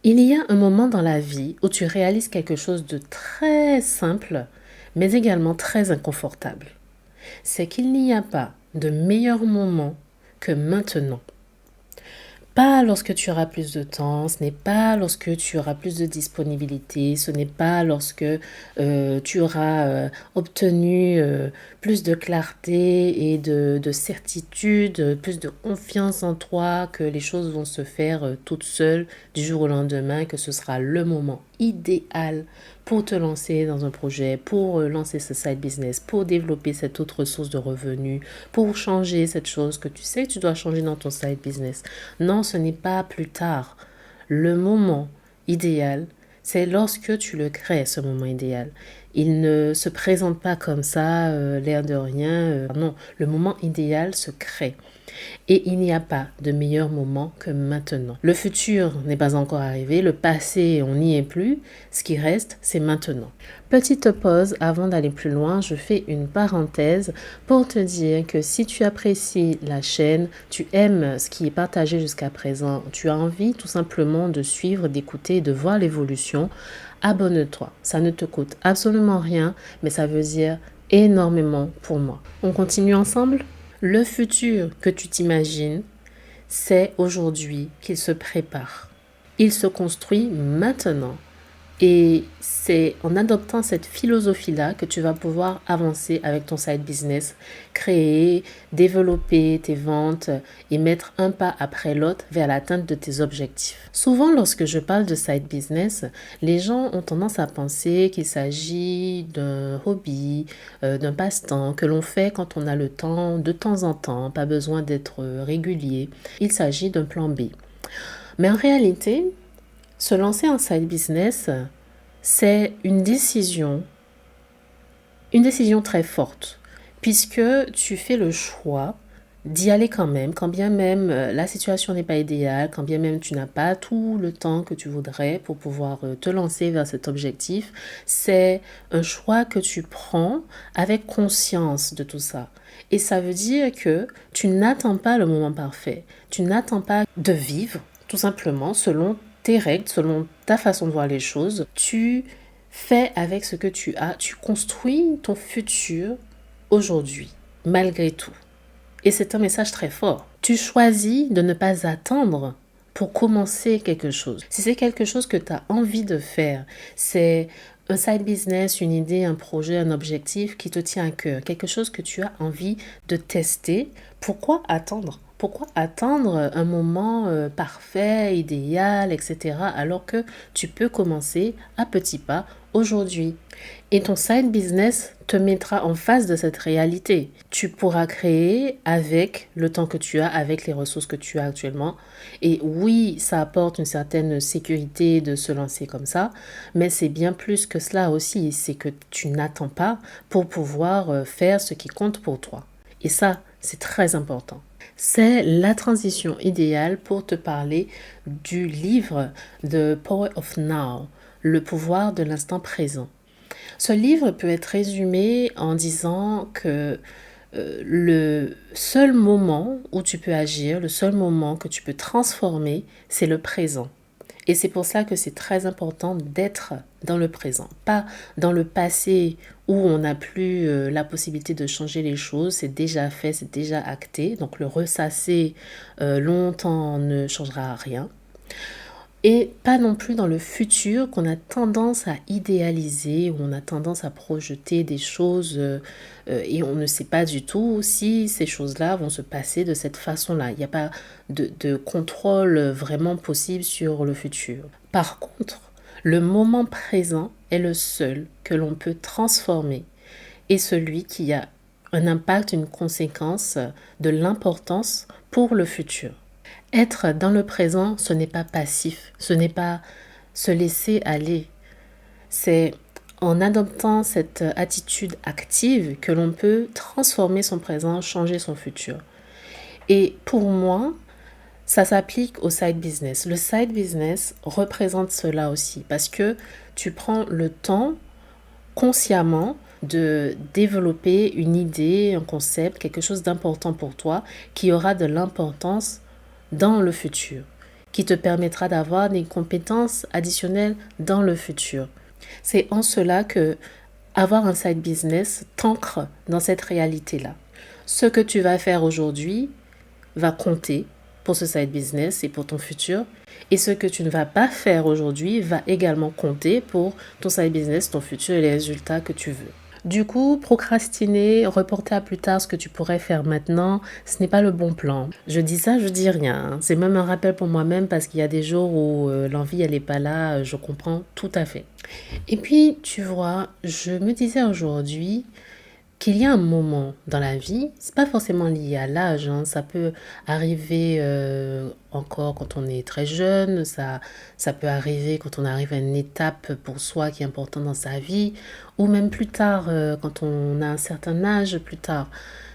Il y a un moment dans la vie où tu réalises quelque chose de très simple, mais également très inconfortable. C'est qu'il n'y a pas de meilleur moment que maintenant. Pas lorsque tu auras plus de temps, ce n'est pas lorsque tu auras plus de disponibilité, ce n'est pas lorsque tu auras obtenu plus de clarté et de certitude, plus de confiance en toi, que les choses vont se faire toutes seules du jour au lendemain, que ce sera le moment idéal pour te lancer dans un projet, pour lancer ce side business, pour développer cette autre source de revenus, pour changer cette chose que tu sais que tu dois changer dans ton side business. Non, ce n'est pas plus tard. Le moment idéal, c'est lorsque tu le crées, ce moment idéal. Il ne se présente pas comme ça, l'air de rien. Non, le moment idéal se crée. Et il n'y a pas de meilleur moment que maintenant. Le futur n'est pas encore arrivé, le passé, on n'y est plus. Ce qui reste, c'est maintenant. Petite pause avant d'aller plus loin, je fais une parenthèse pour te dire que si tu apprécies la chaîne, tu aimes ce qui est partagé jusqu'à présent, tu as envie tout simplement de suivre, d'écouter, de voir l'évolution, abonne-toi. Ça ne te coûte absolument rien, mais ça veut dire énormément pour moi. On continue ensemble? Le futur que tu t'imagines, c'est aujourd'hui qu'il se prépare. Il se construit maintenant. Et c'est en adoptant cette philosophie-là que tu vas pouvoir avancer avec ton side business, créer, développer tes ventes et mettre un pas après l'autre vers l'atteinte de tes objectifs. Souvent, lorsque je parle de side business, les gens ont tendance à penser qu'il s'agit d'un hobby, d'un passe-temps que l'on fait quand on a le temps, de temps en temps, pas besoin d'être régulier. Il s'agit d'un plan B. Mais en réalité, se lancer en side business, c'est une décision très forte, puisque tu fais le choix d'y aller quand bien même la situation n'est pas idéale, quand bien même tu n'as pas tout le temps que tu voudrais pour pouvoir te lancer vers cet objectif. C'est un choix que tu prends avec conscience de tout ça. Et ça veut dire que tu n'attends pas le moment parfait. Tu n'attends pas de vivre, tout simplement, selon tes règles, selon ta façon de voir les choses. Tu fais avec ce que tu as. Tu construis ton futur aujourd'hui, malgré tout. Et c'est un message très fort. Tu choisis de ne pas attendre pour commencer quelque chose. Si c'est quelque chose que tu as envie de faire, c'est un side business, une idée, un projet, un objectif qui te tient à cœur, quelque chose que tu as envie de tester, pourquoi attendre? Pourquoi attendre un moment parfait, idéal, etc. alors que tu peux commencer à petits pas aujourd'hui? Et ton side business te mettra en face de cette réalité. Tu pourras créer avec le temps que tu as, avec les ressources que tu as actuellement. Et oui, ça apporte une certaine sécurité de se lancer comme ça, mais c'est bien plus que cela aussi. C'est que tu n'attends pas pour pouvoir faire ce qui compte pour toi. Et ça, c'est très important. C'est la transition idéale pour te parler du livre The Power of Now, le pouvoir de l'instant présent. Ce livre peut être résumé en disant que le seul moment où tu peux agir, le seul moment que tu peux transformer, c'est le présent. Et c'est pour ça que c'est très important d'être dans le présent, pas dans le passé où on n'a plus la possibilité de changer les choses, c'est déjà fait, c'est déjà acté, donc le ressasser longtemps ne changera rien. Et pas non plus dans le futur qu'on a tendance à idéaliser, où on a tendance à projeter des choses et on ne sait pas du tout si ces choses-là vont se passer de cette façon-là. Il n'y a pas de contrôle vraiment possible sur le futur. Par contre, le moment présent est le seul que l'on peut transformer et celui qui a un impact, une conséquence de l'importance pour le futur. Être dans le présent, ce n'est pas passif, ce n'est pas se laisser aller. C'est en adoptant cette attitude active que l'on peut transformer son présent, changer son futur. Et pour moi, ça s'applique au side business. Le side business représente cela aussi parce que tu prends le temps consciemment de développer une idée, un concept, quelque chose d'important pour toi qui aura de l'importance dans le futur, qui te permettra d'avoir des compétences additionnelles dans le futur. C'est en cela que avoir un side business t'ancre dans cette réalité-là. Ce que tu vas faire aujourd'hui va compter pour ce side business et pour ton futur. Et ce que tu ne vas pas faire aujourd'hui va également compter pour ton side business, ton futur et les résultats que tu veux. Du coup, procrastiner, reporter à plus tard ce que tu pourrais faire maintenant, ce n'est pas le bon plan. Je dis ça, je dis rien. C'est même un rappel pour moi-même parce qu'il y a des jours où l'envie, elle n'est pas là, je comprends tout à fait. Et puis, tu vois, je me disais aujourd'hui qu'il y a un moment dans la vie, c'est pas forcément lié à l'âge, hein, ça peut arriver encore quand on est très jeune, ça peut arriver quand on arrive à une étape pour soi qui est importante dans sa vie, ou même plus tard, quand on a un certain âge, plus tard.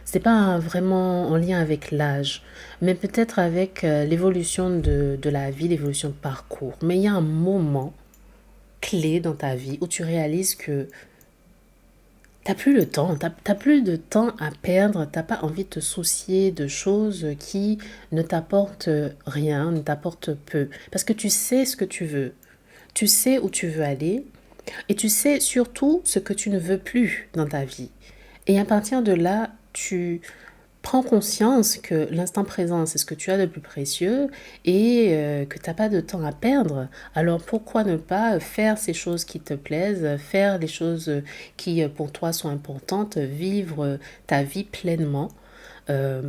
C'est pas vraiment en lien avec l'âge, mais peut-être avec l'évolution de la vie, l'évolution de parcours. Mais il y a un moment clé dans ta vie où tu réalises que t'as plus le temps, t'as plus de temps à perdre, t'as pas envie de te soucier de choses qui ne t'apportent rien, ne t'apportent peu. Parce que tu sais ce que tu veux, tu sais où tu veux aller et tu sais surtout ce que tu ne veux plus dans ta vie. Et à partir de là, tu prends conscience que l'instant présent, c'est ce que tu as de plus précieux et que tu n'as pas de temps à perdre. Alors pourquoi ne pas faire ces choses qui te plaisent, faire les choses qui pour toi sont importantes, vivre ta vie pleinement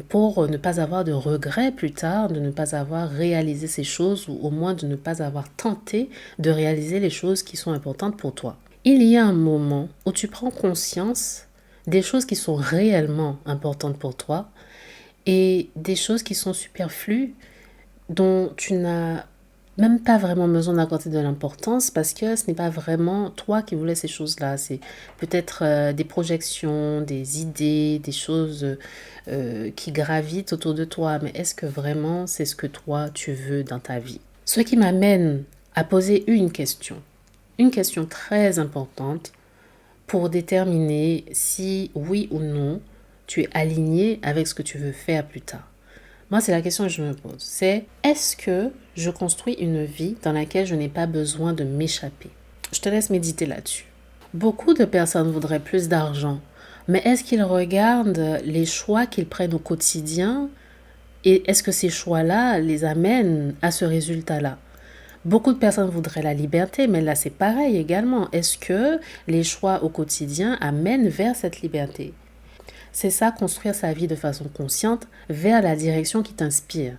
pour ne pas avoir de regrets plus tard, de ne pas avoir réalisé ces choses ou au moins de ne pas avoir tenté de réaliser les choses qui sont importantes pour toi. Il y a un moment où tu prends conscience des choses qui sont réellement importantes pour toi et des choses qui sont superflues dont tu n'as même pas vraiment besoin d'accorder de l'importance parce que ce n'est pas vraiment toi qui voulais ces choses-là. C'est peut-être des projections, des idées, des choses qui gravitent autour de toi. Mais est-ce que vraiment c'est ce que toi tu veux dans ta vie? Ce qui m'amène à poser une question très importante pour déterminer si oui ou non tu es aligné avec ce que tu veux faire plus tard. Moi, c'est la question que je me pose. C'est est-ce que je construis une vie dans laquelle je n'ai pas besoin de m'échapper? Je te laisse méditer là-dessus. Beaucoup de personnes voudraient plus d'argent, mais est-ce qu'ils regardent les choix qu'ils prennent au quotidien et est-ce que ces choix-là les amènent à ce résultat-là? Beaucoup de personnes voudraient la liberté, mais là c'est pareil également. Est-ce que les choix au quotidien amènent vers cette liberté? C'est ça, construire sa vie de façon consciente vers la direction qui t'inspire.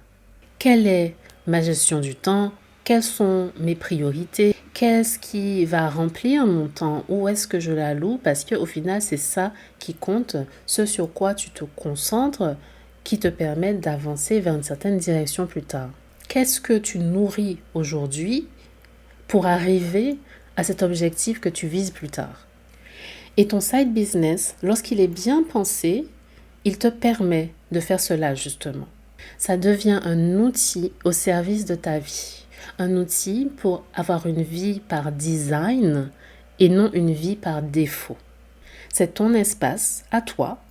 Quelle est ma gestion du temps? Quelles sont mes priorités? Qu'est-ce qui va remplir mon temps? Où est-ce que je l'alloue? Parce qu'au final, c'est ça qui compte, ce sur quoi tu te concentres, qui te permet d'avancer vers une certaine direction plus tard. Qu'est-ce que tu nourris aujourd'hui pour arriver à cet objectif que tu vises plus tard? Et ton side business, lorsqu'il est bien pensé, il te permet de faire cela justement. Ça devient un outil au service de ta vie. Un outil pour avoir une vie par design et non une vie par défaut. C'est ton espace à toi,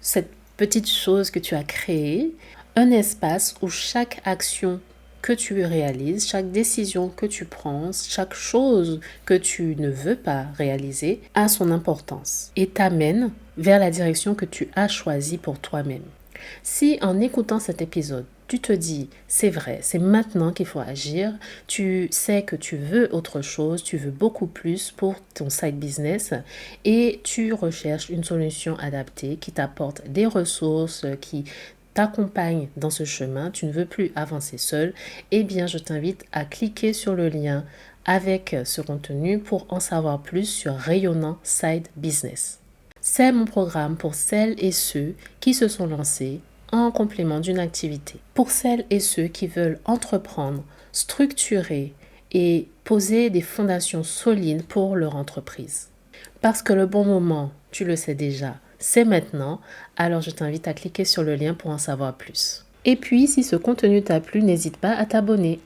cette petite chose que tu as créée, un espace où chaque action que tu réalises, chaque décision que tu prends, chaque chose que tu ne veux pas réaliser a son importance et t'amène vers la direction que tu as choisie pour toi-même. Si en écoutant cet épisode, tu te dis, c'est vrai, c'est maintenant qu'il faut agir, tu sais que tu veux autre chose, tu veux beaucoup plus pour ton side business et tu recherches une solution adaptée qui t'apporte des ressources, qui t'accompagne dans ce chemin, tu ne veux plus avancer seul, eh bien je t'invite à cliquer sur le lien avec ce contenu pour en savoir plus sur Rayonnant Side Business. C'est mon programme pour celles et ceux qui se sont lancés en complément d'une activité. Pour celles et ceux qui veulent entreprendre, structurer et poser des fondations solides pour leur entreprise. Parce que le bon moment, tu le sais déjà, c'est maintenant, alors je t'invite à cliquer sur le lien pour en savoir plus. Et puis, si ce contenu t'a plu, n'hésite pas à t'abonner.